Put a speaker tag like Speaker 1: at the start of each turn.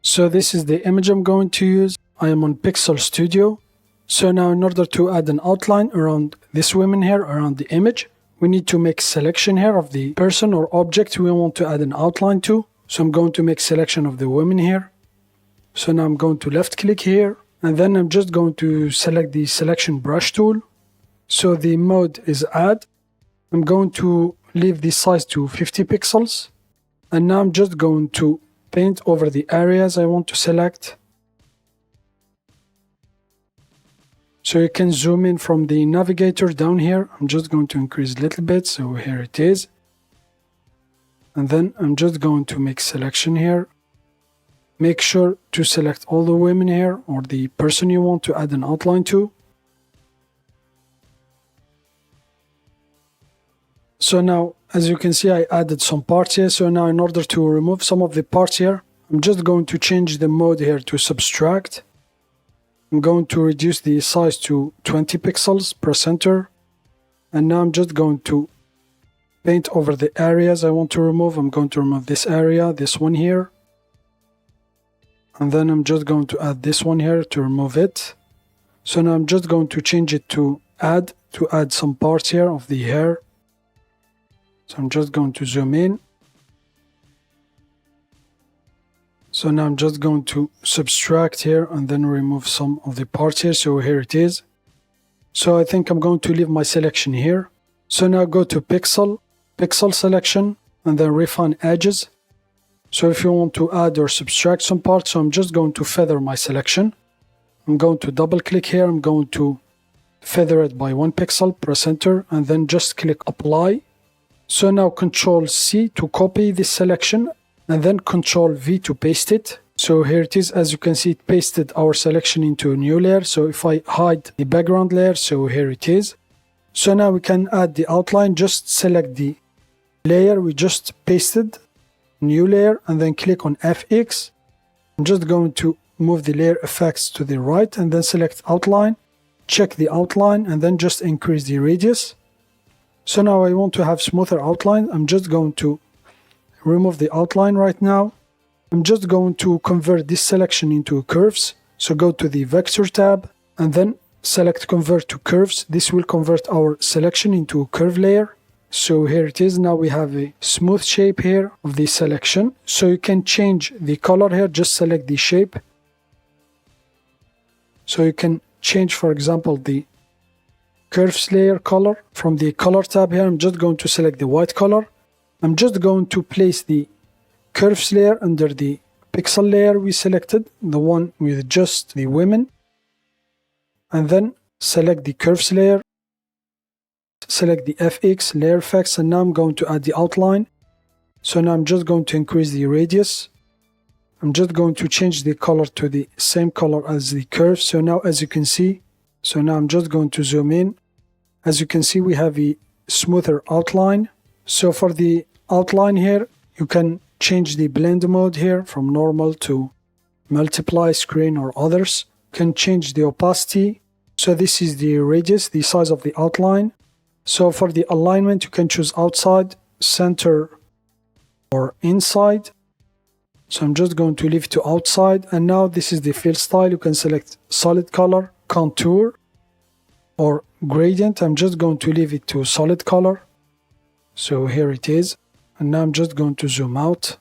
Speaker 1: So this is the image I'm going to use. I am on Pixel Studio. So now in order to add an outline around this woman here, around the image, we need to make selection here of the person or object we want to add an outline to. So I'm going to make selection of the woman here. So now I'm going to left click here, and then I'm just going to select the selection brush tool. So the mode is add. I'm going to leave the size to 50 pixels. And now I'm just going to paint over the areas I want to select. So you can zoom in from the navigator down here. I'm just going to increase a little bit. So here it is. And then I'm just going to make selection here. Make sure to select all the women here or the person you want to add an outline to. So now, as you can see, I added some parts here. So now in order to remove some of the parts here, I'm just going to change the mode here to subtract. I'm going to reduce the size to 20 pixels per center. And now I'm just going to paint over the areas I want to remove. I'm going to remove this area, this one here. And then I'm just going to add this one here to remove it. So now I'm just going to change it to add some parts here of the hair. So I'm just going to zoom in. So now I'm just going to subtract here and then remove some of the parts here. So here it is. So I think I'm going to leave my selection here. So now go to Pixel selection, and then refine edges. So if you want to add or subtract some parts, so I'm just going to feather my selection. I'm going to double click here. I'm going to feather it by 1 pixel per center, and then just click apply. So now Control C to copy this selection, and then Control V to paste it. So here it is. As you can see, it pasted our selection into a new layer. So if I hide the background layer, so here it is. So now we can add the outline. Just select the layer we just pasted, new layer, and then click on FX. I'm just going to move the layer effects to the right and then select outline. Check the outline and then just increase the radius. So now I want to have smoother outline. I'm just going to remove the outline right now. I'm just going to convert this selection into curves. So go to the vector tab and then select convert to curves. This will convert our selection into a curve layer. So here it is. Now we have a smooth shape here of the selection. So you can change the color here. Just select the shape. So you can change, for example, the curves layer color from the color tab here. I'm just going to select the white color. I'm just going to place the curves layer under the pixel layer we selected, the one with just the women. And then select the curves layer. Select the FX layer effects, and now I'm going to add the outline. So now I'm just going to increase the radius. I'm just going to change the color to the same color as the curve. So now as you can see, so now I'm just going to zoom in. As you can see, we have a smoother outline. So for the outline here, you can change the blend mode here from normal to multiply, screen, or others. You can change the opacity. So this is the radius, the size of the outline. So for the alignment, you can choose outside, center, or inside. So I'm just going to leave it to outside. And now this is the fill style. You can select solid color, contour, or gradient. I'm just going to leave it to solid color. So here it is. And now I'm just going to zoom out.